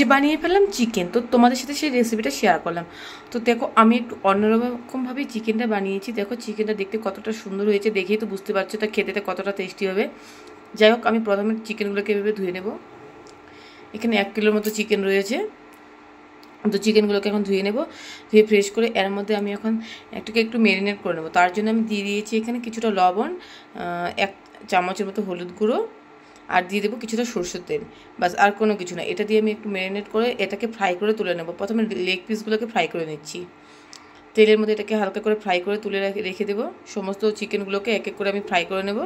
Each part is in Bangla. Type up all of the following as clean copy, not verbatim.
যে বানিয়ে ফেললাম চিকেন, তো তোমাদের সাথে সেই রেসিপিটা শেয়ার করলাম। তো দেখো আমি একটু অন্যরকমভাবে চিকেনটা বানিয়েছি। দেখো চিকেনটা দেখতে কতটা সুন্দর হয়েছে, দেখেই তো বুঝতে পারছো তা খেতে কতটা টেস্টি হবে। যাই হোক, আমি প্রথমে চিকেনগুলোকে এভাবে ধুয়ে নেব। এখানে 1 কিলোর মতো চিকেন রয়েছে, তো চিকেনগুলোকে এখন ধুয়ে নেব। ধুয়ে ফ্রেশ করে এর মধ্যে আমি এখন একটু ম্যারিনেট করে নেবো। তার জন্য আমি দিয়ে দিয়েছি এখানে কিছুটা লবণ, 1 চামচের মতো হলুদ গুঁড়ো, আর দিয়ে দেবো কিছুটা সরষের তেল। বাস, আর কোনো কিছু না। এটা দিয়ে আমি একটু ম্যারিনেট করে এটাকে ফ্রাই করে তুলে নেব। প্রথমে লেগ পিসগুলোকে ফ্রাই করে নিচ্ছি তেলের মধ্যে। এটাকে হালকা করে ফ্রাই করে তুলে রেখে দেবো। সমস্ত চিকেনগুলোকে এক এক করে আমি ফ্রাই করে নেব।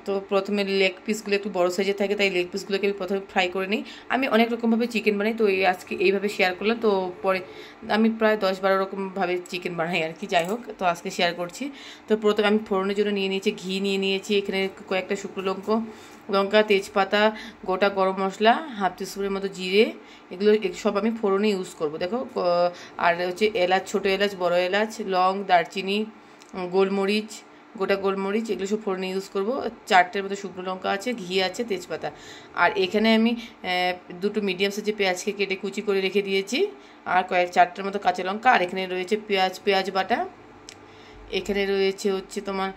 তো প্রথমে লেগ পিসগুলো একটু বড়ো সাইজের থাকে, তাই লেগ পিসগুলোকে আমি প্রথমে ফ্রাই করে নিই। আমি অনেক রকমভাবে চিকেন বানাই, তো আজকে এইভাবে শেয়ার করলাম। তো পরে আমি প্রায় 10-12 রকমভাবে চিকেন বানাই আর কি। যাই হোক, তো আজকে শেয়ার করছি। তো প্রথমে আমি ফোড়নের জন্য নিয়ে নিয়েছি ঘি, নিয়ে নিয়েছি এখানে কয়েকটা শুকনো লঙ্কা, তেজপাতা, গোটা গরম মশলা, হাফ টিস্পুনের মতো জিরে, এগুলো সব আমি ফোড়নে ইউজ করব। দেখো, আর হচ্ছে এলাচ, ছোটো এলাচ, বড় এলাচ, লং, দারচিনি, গোলমরিচ, গোটা গোলমরিচ, এগুলো সব ফোড়নে ইউজ করবো। 4টের মতো শুকনো লঙ্কা আছে, ঘি আছে, তেজপাতা। আর এখানে আমি 2টো মিডিয়াম সাইজের পেঁয়াজকে কেটে কুচি করে রেখে দিয়েছি, আর 4টের মতো কাঁচা লঙ্কা। আর এখানে রয়েছে পেঁয়াজ বাটা, এখানে রয়েছে হচ্ছে তোমার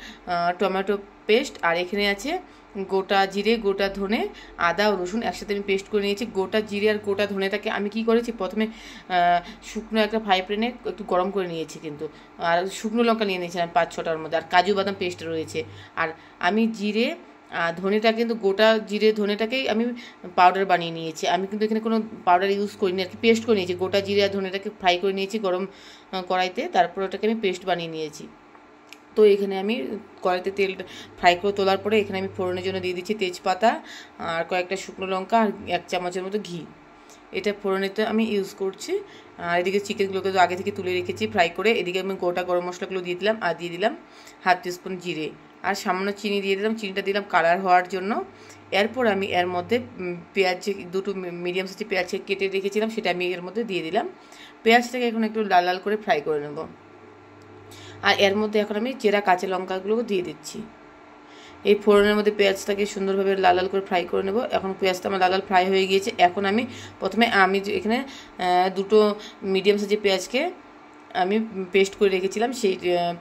টমেটো পেস্ট, আর এখানে আছে গোটা জিরে, গোটা ধনে, আদা ও রসুন একসাথে আমি পেস্ট করে নিয়েছি। গোটা জিরে আর গোটা ধনেটাকে আমি কি করেছি, প্রথমে শুকনো একটা ফ্রাই প্যানে একটু গরম করে নিয়েছি কিন্তু। আর শুকনো লঙ্কা নিয়ে নিয়েছিলাম 5-6টার মধ্যে, আর কাজু বাদাম পেস্ট রয়েছে। আর আমি জিরে ধনেটা কিন্তু গোটা জিরে ধনেটাকেই আমি পাউডার বানিয়ে নিয়েছি। আমি কিন্তু এখানে কোনো পাউডার ইউজ করিনি আর কি, পেস্ট করে নিয়েছি। গোটা জিরে আর ধনেটাকে ফ্রাই করে নিয়েছি গরম কড়াইতে, তারপর ওটাকে আমি পেস্ট বানিয়ে নিয়েছি। তো এখানে আমি কড়াইতে তেল ফ্রাই করে তোলার পরে এখানে আমি ফোড়নের জন্য দিয়ে দিচ্ছি তেজপাতা আর কয়েকটা শুকনো লঙ্কা আর 1 চামচের মতো ঘি। এটা ফোড়নেতে আমি ইউজ করছি। আর এদিকে চিকেনগুলোকে তো আগে থেকে তুলে রেখেছি ফ্রাই করে। এদিকে আমি গোটা গরম মশলাগুলো দিয়ে দিলাম, আর দিয়ে দিলাম হাফ টিস্পুন জিরে, আর সামান্য চিনি দিয়ে দিলাম। চিনিটা দিলাম কালার হওয়ার জন্য। এরপর আমি এর মধ্যে পেঁয়াজ, 2টো মিডিয়াম সাইজের পেঁয়াজকে কেটে রেখেছিলাম, সেটা আমি এর মধ্যে দিয়ে দিলাম। পেঁয়াজটাকে এখন একটু লাল লাল করে ফ্রাই করে নেব। আর এর মধ্যে এখন আমি চেরা কাঁচা লঙ্কাগুলো দিয়ে দিচ্ছি। এই ফোড়নের মধ্যে পেঁয়াজটাকে সুন্দরভাবে লাল লাল করে ফ্রাই করে নেব। এখন পেঁয়াজটা আমার লাল লাল ফ্রাই হয়ে গিয়েছে। এখন আমি প্রথমে এখানে 2টো মিডিয়াম সাইজের পেঁয়াজকে আমি পেস্ট করে রেখেছিলাম, সেই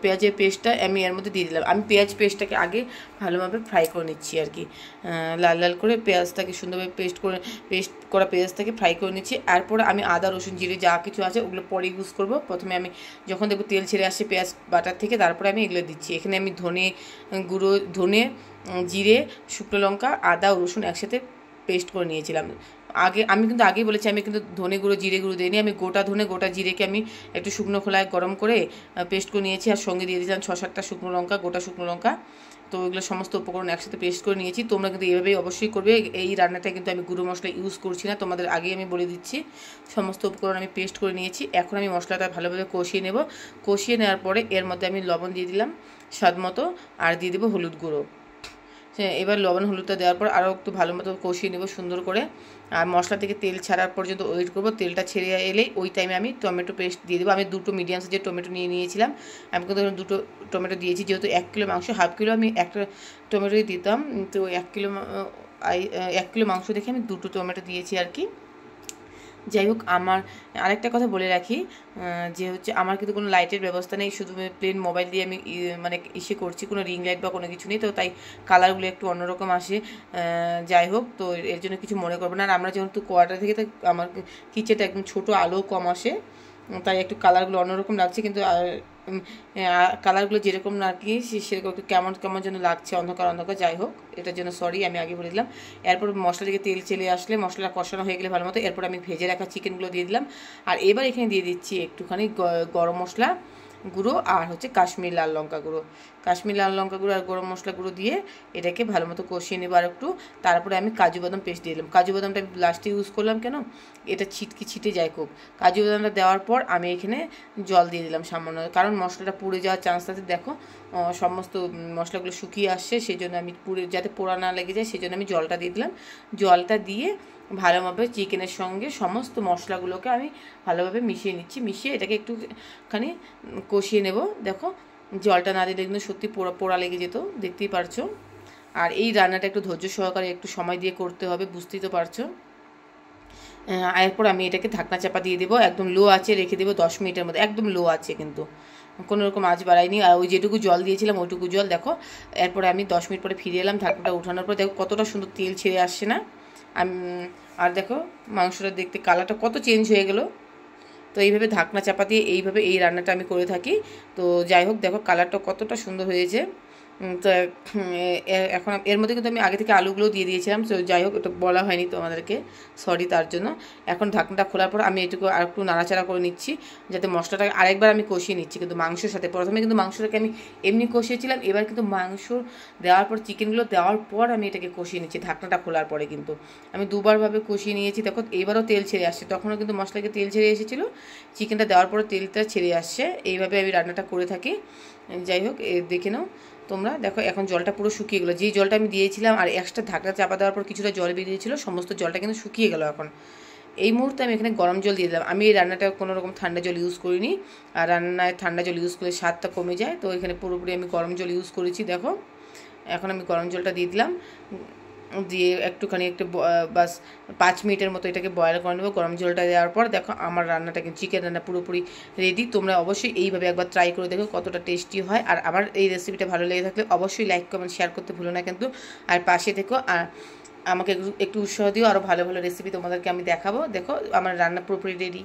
পেঁয়াজের পেস্টটা আমি এর মধ্যে দিয়ে দিলাম। আমি পেঁয়াজ পেস্টটাকে আগে ভালোভাবে ফ্রাই করে নিচ্ছি আর কি, লাল লাল করে পেঁয়াজটাকে সুন্দরভাবে পেস্ট করা পেঁয়াজটাকে ফ্রাই করে নিচ্ছি। এরপরে আমি আদা রসুন জিরে যা কিছু আছে ওগুলো পরে ইউজ করব। প্রথমে আমি যখন দেখবো তেল ছেড়ে আসছে পেঁয়াজ বাটার থেকে, তারপরে আমি এগুলো দিচ্ছি। এখানে আমি ধনে, জিরে, শুকনো লঙ্কা, আদা ও রসুন একসাথে পেস্ট করে নিয়েছিলাম। আমি কিন্তু আগেই বলেছি, আমি কিন্তু ধনে গুঁড়ো জিরে গুঁড়ো দিইনি। আমি গোটা ধনে গোটা জিরেকে আমি একটু শুকনো খোলায় গরম করে পেস্ট করে নিয়েছি, আর সঙ্গে দিয়ে দিয়েছিলাম 6-7টা শুকনো লঙ্কা, গোটা শুকনো লঙ্কা। তো এগুলো সমস্ত উপকরণ একসাথে পেস্ট করে নিয়েছি। তোমরা কিন্তু এইভাবেই অবশ্যই করবে। এই রান্নাটা কিন্তু আমি গুঁড়ো মশলা ইউজ করছি না, তোমাদের আগেই আমি বলে দিচ্ছি। সমস্ত উপকরণ আমি পেস্ট করে নিয়েছি। এখন আমি মশলাটা ভালোভাবে কষিয়ে নেব। কষিয়ে নেওয়ার পরে এর মধ্যে আমি লবণ দিয়ে দিলাম স্বাদ মতো, আর দিয়ে দেবো হলুদ গুঁড়ো। এবার লবণ হলুদটা দেওয়ার পর আরও একটু ভালো মতো কষিয়ে নেব সুন্দর করে। আর মশলা থেকে তেল ছাড়ার পর্যন্ত ওয়েট করবো। তেলটা ছেড়ে এলেই ওই টাইমে আমি টমেটো পেস্ট দিয়ে দেবো। আমি 2টো মিডিয়াম সাইজের টমেটো নিয়েছিলাম। আমি কিন্তু 2টো টমেটো দিয়েছি, যেহেতু 1 কিলো মাংস, হাফ কিলো আমি একটা টমেটোই দিতাম। তো 1 কিলো মাংস দেখে আমি 2টো টমেটো দিয়েছি আর কি। যাই হোক, আমার আরেকটা কথা বলে রাখি, যে হচ্ছে আমার কিন্তু কোনো লাইটের ব্যবস্থা নেই, শুধু প্লেন মোবাইল দিয়ে আমি মানে করছি, কোনো রিং লাইট বা কোনো কিছু নেই। তো তাই কালারগুলো একটু অন্যরকম আসে। যাই হোক, তো এর জন্য কিছু মনে করবো না। আর আমরা যেহেতু কোয়ার্টার থেকে, তাই আমার কিচেনটা একদম ছোটো, আলো কম আসে, তাই একটু কালারগুলো অন্যরকম লাগছে। কিন্তু কালারগুলো যেরকম আর কি সেরকম একটু কেমন কেমন যেন লাগছে, অন্ধকার অন্ধকার। যাই হোক, এটার জন্য সরি, আমি আগে বলে দিলাম। এরপর মশলা থেকে তেল চলে আসলে, মশলা কষানো হয়ে গেলে ভালো মতো, এরপর আমি ভেজে রাখা চিকেনগুলো দিয়ে দিলাম। আর এবার এখানে দিয়ে দিচ্ছি একটুখানি গরম মশলা গুঁড়ো, আর হচ্ছে কাশ্মীর লাল লঙ্কা গুঁড়ো। কাশ্মীর লাল লঙ্কা গুঁড়ো আর গরম মশলা গুঁড়ো দিয়ে এটাকে ভালো মতো কষিয়ে নেবো আর একটু। তারপরে আমি কাজু বাদাম পেস্ট দিয়ে দিলাম। কাজু বাদামটা আমি লাস্টে ইউজ করলাম কেন, এটা ছিটে যায় খুব। কাজু বাদামটা দেওয়ার পর আমি এখানে জল দিয়ে দিলাম সামান্য, কারণ মশলাটা পুড়ে যাওয়ার চান্স আছে। দেখো, সমস্ত মশলাগুলো শুকিয়ে আসছে, সেই জন্য আমি যাতে পোড়া না লেগে যায় সেই জন্য আমি জলটা দিয়ে দিলাম। জলটা দিয়ে ভালোভাবে চিকেনের সঙ্গে সমস্ত মশলাগুলোকে আমি ভালোভাবে মিশিয়ে নিচ্ছি। মিশিয়ে এটাকে একটুখানি কষিয়ে নেব। দেখো, জলটা না দিলে কিন্তু সত্যি পোড়া লেগে যেত, দেখতেই পারছো। আর এই রান্নাটা একটু ধৈর্য সহকারে একটু সময় দিয়ে করতে হবে, বুঝতেই তো পারছো। এরপর আমি এটাকে ঢাকনা চাপা দিয়ে দেবো, একদম লো আঁচে রেখে দেবো 10 মিনিটের মধ্যে, একদম লো আছে কিন্তু কোনো রকম আঁচ বাড়াইনি। আর ওই যেটুকু জল দিয়েছিলাম ওইটুকু জল দেখো। এরপরে আমি 10 মিনিট পরে ফিরে এলাম, ঢাকনাটা উঠানোর পর দেখো কতটা সুন্দর তেল ছেড়ে আসছে না। আর দেখো মাংসটা দেখতে কালারটা কত চেঞ্জ হয়ে গেল। তো এইভাবে ঢাকনা চাপা দিয়ে এইভাবে এই রান্নাটা আমি করে থাকি। তো যাই হোক দেখো কালারটা কতটা সুন্দর হয়েছে। তো এখন এর মধ্যে কিন্তু আমি আগে থেকে আলুগুলো দিয়ে দিয়েছিলাম, তো যাই হোক এটা বলা হয়নি তো আমাদেরকে, সরি তার জন্য। এখন ঢাকনাটা খোলার পর আমি এটুকু আর একটু নাড়াচাড়া করে নিচ্ছি, যাতে মশলাটাকে আরেকবার আমি কষিয়ে নিচ্ছি কিন্তু মাংসের সাথে। প্রথমে কিন্তু মাংসটাকে আমি এমনি কষিয়েছিলাম, এবার কিন্তু মাংস দেওয়ার পর চিকেনগুলো দেওয়ার পর আমি এটাকে কষিয়ে নিচ্ছি ঢাকনাটা খোলার পরে। কিন্তু আমি দুবারভাবে কষিয়ে নিয়েছি। দেখো এবারও তেল ছেড়ে আসছে, তখনও কিন্তু মশলাকে তেল ছেড়ে এসেছিলো, চিকেনটা দেওয়ার পরে তেলটা ছেড়ে আসছে। এইভাবে আমি রান্নাটা করে থাকি। যাই হোক দেখে নাও তোমরা। দেখো এখন জলটা পুরো শুকিয়ে গেলো, যেই জলটা আমি দিয়েছিলাম আর এক্সট্রা ঢাকনা চাপা দেওয়ার পর কিছুটা জল বেরিয়েছিল, সমস্ত জলটা কিন্তু শুকিয়ে গেল। এখন এই মুহূর্তে আমি এখানে গরম জল দিয়ে দিলাম। আমি এই রান্নাটা কোনো রকম ঠান্ডা জল ইউজ করিনি, আর রান্নায় ঠান্ডা জল ইউজ করলে স্বাদটা কমে যায়, তো এখানে পুরোপুরি আমি গরম জল ইউজ করেছি। দেখো এখন আমি গরম জলটা দিয়ে দিলাম, দিয়ে একটুখানি একটু বাস 5 মিনিটের মতো এটাকে বয়েল করে নেবো গরম জলটা দেওয়ার পর। দেখো আমার রান্নাটা কিন্তু চিকেন রান্না পুরোপুরি রেডি। তোমরা অবশ্যই এইভাবে একবার ট্রাই করে দেখো কতটা টেস্টি হয়। আর আমার এই রেসিপিটা ভালো লেগে থাকলে অবশ্যই লাইক কমেন্ট শেয়ার করতে ভুলো না কিন্তু। আর পাশে থেকো, আর আমাকে একটু উৎসাহ দিও, আরও ভালো ভালো রেসিপি তোমাদেরকে আমি দেখাবো। দেখো আমার রান্না পুরোপুরি রেডি।